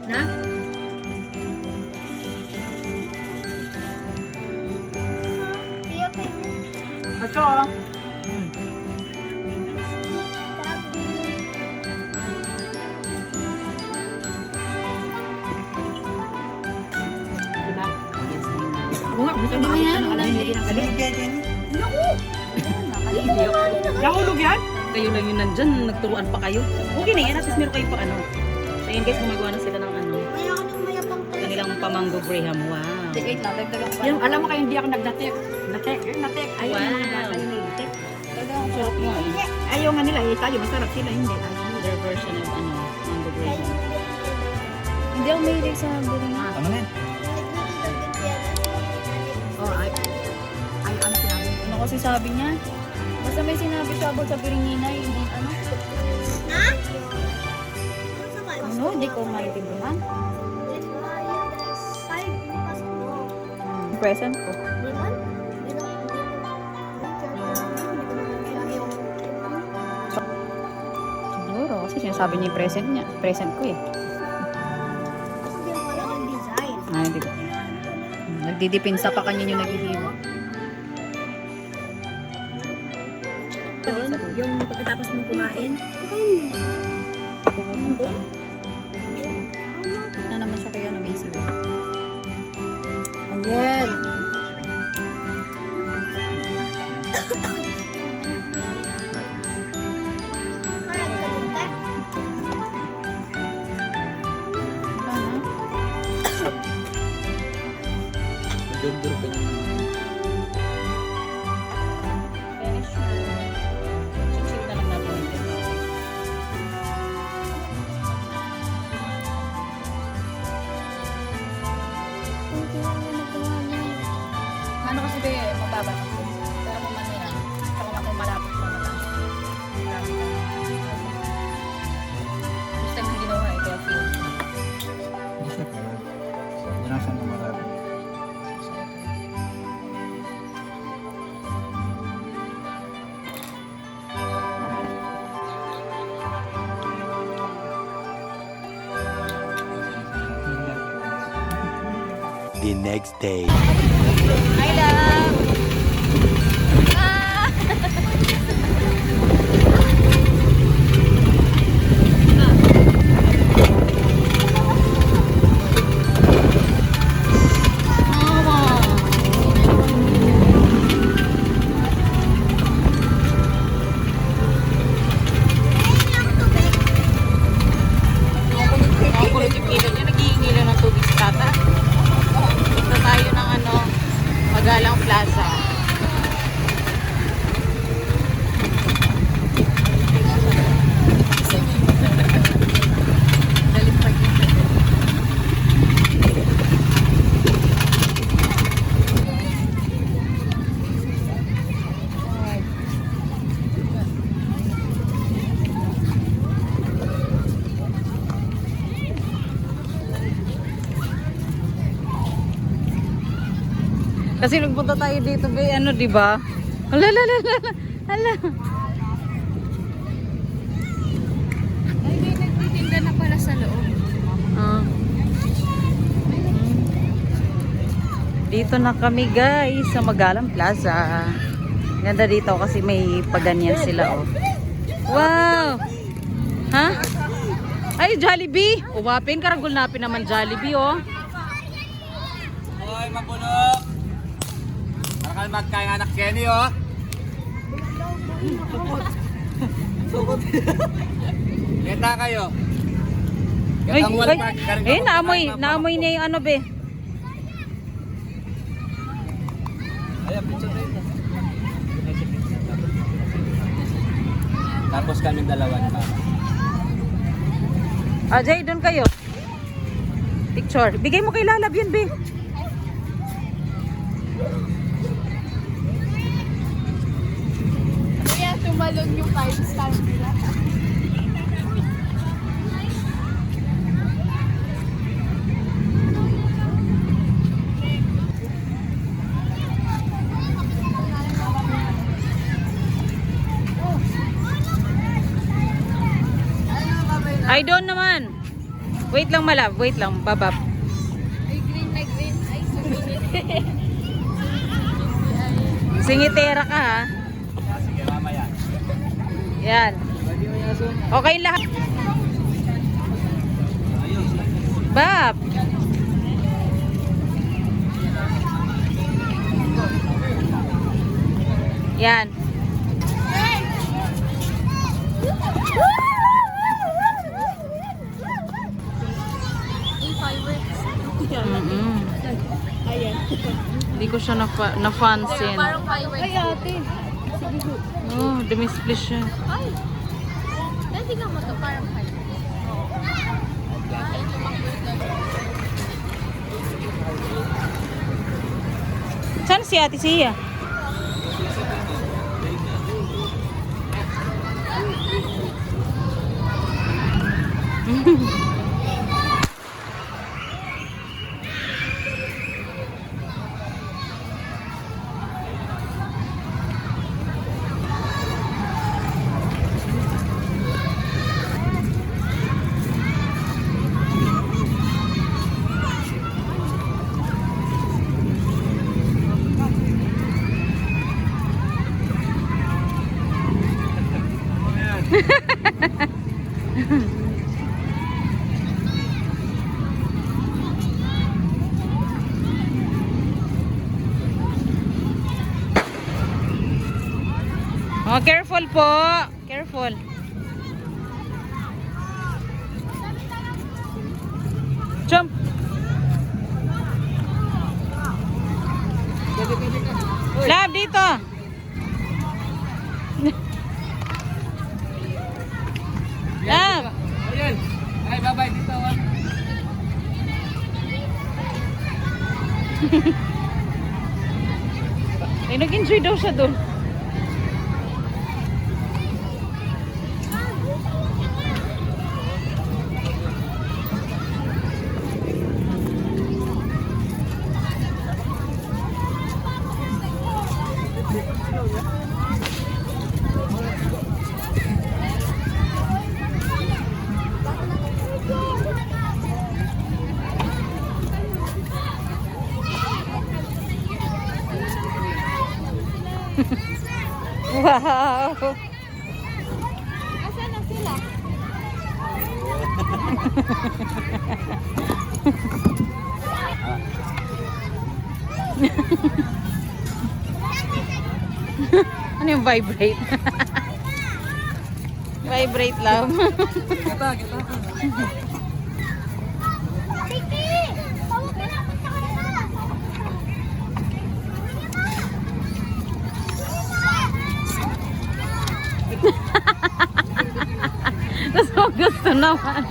Na? Ito oh. Diba? Oo nga, gusto mo yan. Nahulog yan? Kayo lang yun nandyan, nagturuan pa kayo. Okay na yan, at least meron kayo pa ano. So yun guys, gumagawa na sila ng ano. Kanilang pamango graham. Wow. Yung, alam mo kayo, hindi ako nagdatek. Natek. Ayaw Wow. mga bata yung natek. Ang sarap nga eh. Ayaw nga nila eh. Tayo, masarap sila. Hindi. Their version of ano, mango graham. Hindi ako mahilig sa burina. Tama na yan. Oh, ay, ano sinabi? Ano kasi sabi niya? Basta may sinabi siya about sa piringina, hindi ano. Ano, hindi ko maintindihan. Present ko. Siguro, kasi sinasabi niya yung present niya. Present ko eh. Ah, hindi ko. Nagdidipinsa pa kanya yung naghihiwa. Yung pagkatapos mo kumain, Na naman siya kaya na-busy. ayan. Duro-duro pa niya. Finish na. Chichil na lang natin yung ganyan. Ano kasi ba mababa na po. Pero kung ano yan, saka kung malapit na naman. Marami ka. Gusto mo ginawa eh, kaya feel. Yan ang sana marami. The next day. Hi, love! Ah! Ang kulit yung kilid niya, naghihingi lang ng tubig sa tata. Punta tayo ng ano, Magalang Plaza. Kasi nagpunta tayo dito, be, ano, di ba? Hala. Ay, may nagtitinda na pala sa loob. Ah. Dito na kami, guys, sa Magalang Plaza. Ganda dito kasi may paganyan sila, oh. Wow! Ha? Ay, Jollibee! Uwapin, karagol napin naman Jollibee, oh. Hoy, mabunok! Para ka magkain anak Kenny, oh! Sukot. Kita kayo. Ay, Gatang ay, Walmart, karga eh, mo naamoy niya yung ano, be. Ayan, picture tayo. Tapos kami dalawa ni Mama. Ah, Jay, doon kayo. Picture. Bigay mo kay Lalab yun, be. Kaya tumalon yung 5-star nila. Ay, doon naman. Wait lang malab, wait lang, babab. Ay, green na green. Ay, suminit. Singitera ka ha. Sige, mamaya. Yan. Okay lahat. Bab. Yan. Mm-mm. Hindi ko siya nafansin. Parang fireworks. Ay, ate. Oh, dumisplay siya. Ay. Tingnan mo to, parang fireworks. Saan si Ate Sia? Oh, careful po. Careful. Jump. Lab dito. Lab. Ayun. Ay, bye-bye dito. Ay, nag-enjoy daw siya doon. Wow! Asan na sila? Ano yung vibrate? Vibrate lang. Tiki! Tawag ka na sa kanila! Gusto naman.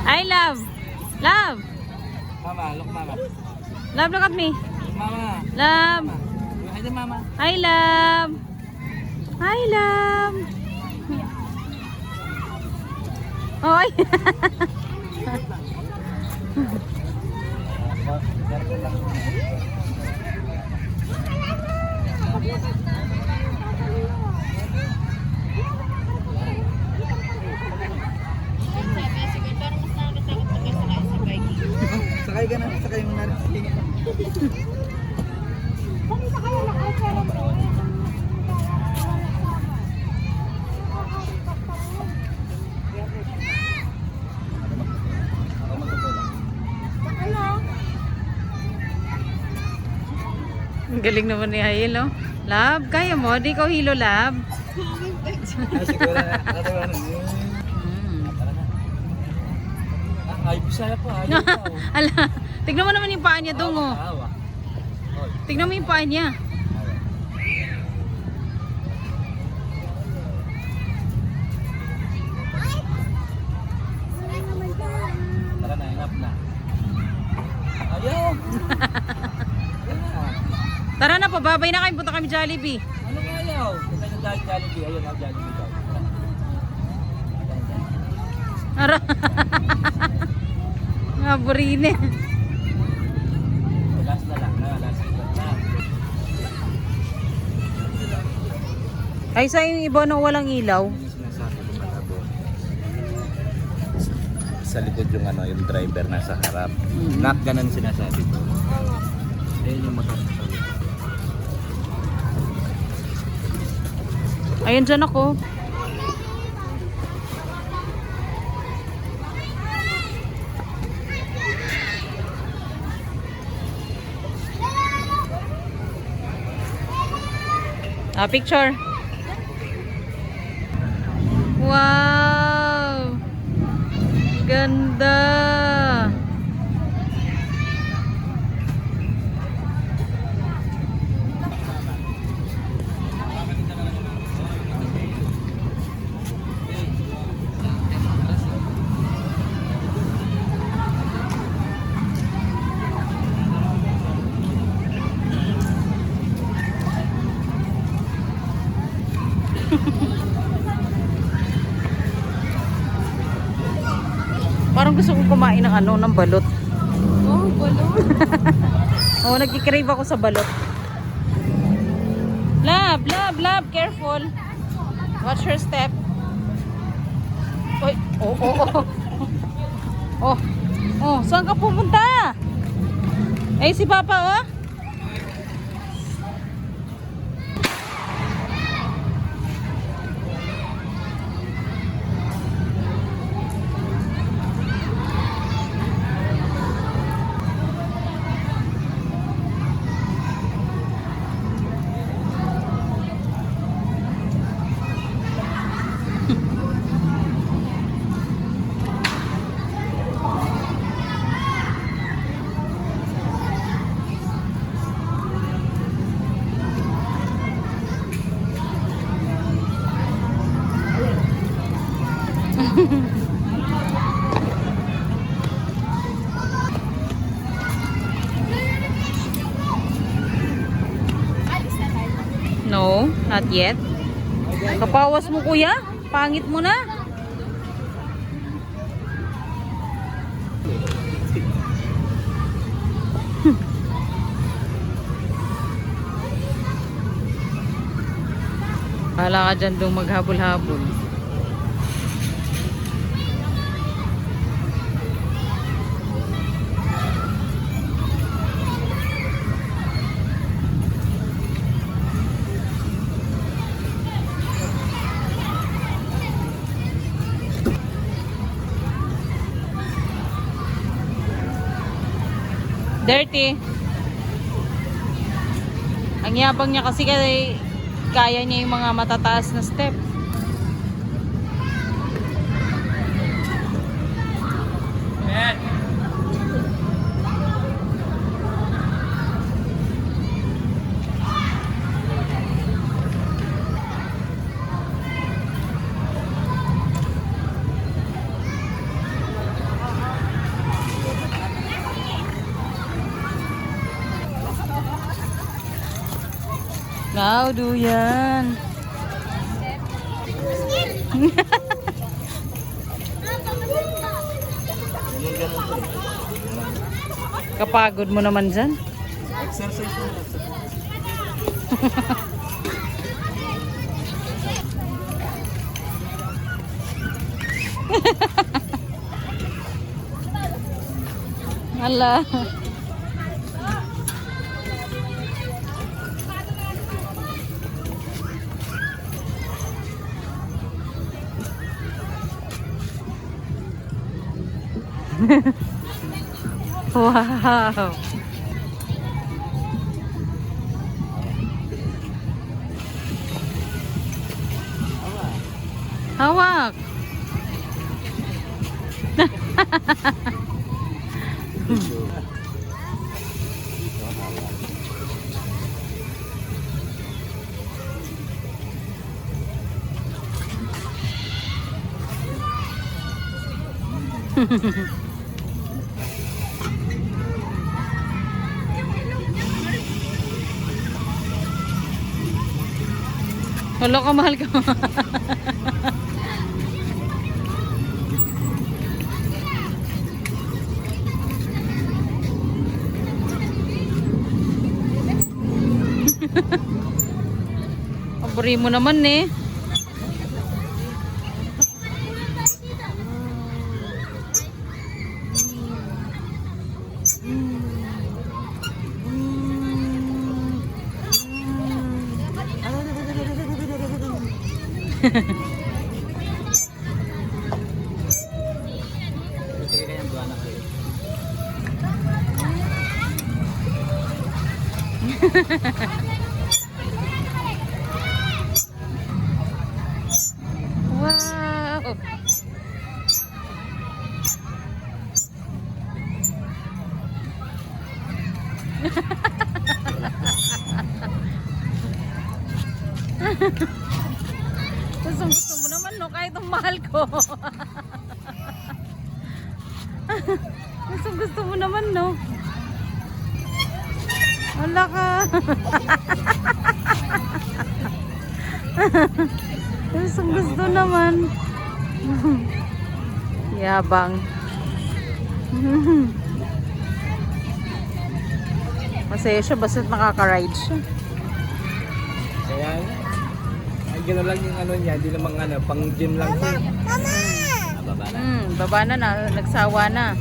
Ay, love. Love. Mama, look mama. Love, look at me. Look mama. Love. Hi there, mama. Hi, love. Hi, love. Oh, ay. Sakay ka na, sakay mo na rin. Ang galing naman ni Hayel, oh. Love, kaya mo? Di ko hilo, love. Siguro na. Ay, bisaya pa. Ayaw pa. Ala, tignan mo naman yung paa niya dong, oh. Tignan mo yung paa niya. Tara na, enough na. Ayaw! Tara na, pababay na kayo. Punta kami Jollibee. Ano nga ayaw? Punta yung Jollibee. Ayun, ang Jollibee daw. Ara. Nga burine. Last na lang. Last na. Ay, sa yung iba na walang ilaw. Yung sinasabi ko malabo. Sa likod yung ano, yung driver nasa harap. Mm. Not ganun sinasabi ko. Ayun yung makasasabi. Ayun dyan ako. Picture. Wow! Ganda! Parang gusto kong kumain ng ano, ng balot. Oh, balon. Oo, nagkikrave ako sa balot. Love, love, love, careful. Watch your step. Oy, oh, oh, oh. Oh, oh, saan ka pumunta? Eh, si Papa, oh. No, not yet. Kapawas mo, kuya. Pangit mo na. Bahala ka dyan doon maghabol-habol. Dirty. Ang yabang niya kasi kaya niya yung mga matataas na step. Now do yan. Kapagod mo naman dyan. Exercise mo. Hala. Wow. Hawak. Wala ka, mahal ka. Pabori mo naman eh. Sige kayang buwan na kayo. Wow! Gusto mo naman, no? Kahit ang mahal ko. Gusto mo naman, no? Wala ka. Gusto naman. Yabang. Masaya siya basta't nakaka-ride siya. Kaya, ay gano'n lang yung ano niya, di namang ano, pang gym lang siya. Baba na. Baba na, nagsawa na.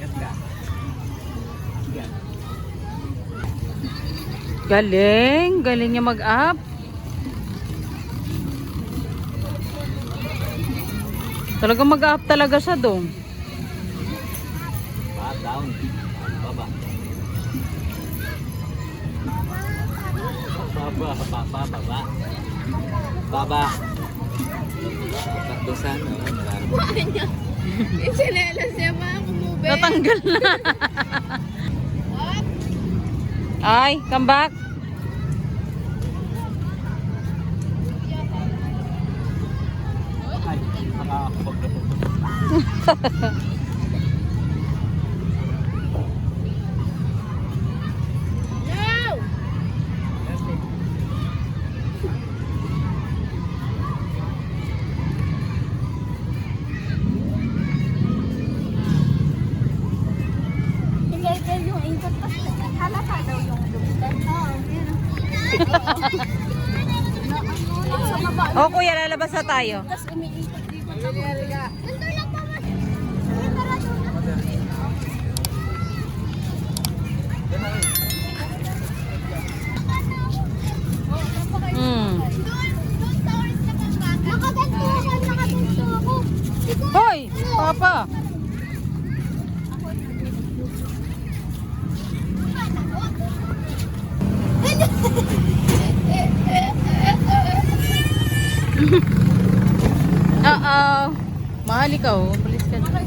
Ganda. Yan. Galing niya mag-up. Talagang mag-up talaga siya doon. Down. Baba. Baba. Baba. Takdosan. Nararamdaman. Yung sinelas niya pa, kumube. Natanggal na. Ay, come back. Ay, nakakapag No! Tinggal yung ingkot pa. Halata daw yung lumitan. Oo, yun. O kuya, lalabas na tayo. Tapos umiikot dito. Nandun lang pa man. Nakaganto ako. Hoy, papa. Mahal ikaw. Balis ka na.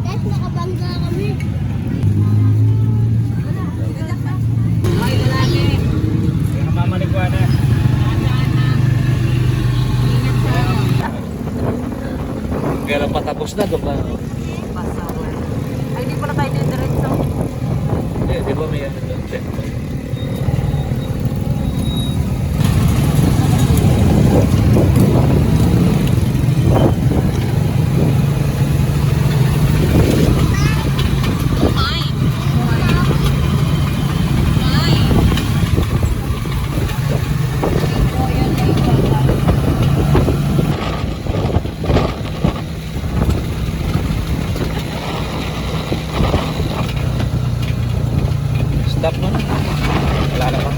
Guys, nakabangga kami. Kaya mamaligwa na. Kaya patapos na ito ba? Ay, di pala tayo diretso. Di ba may ano doon? Checkpoint. Stop mo na. Wala na pa.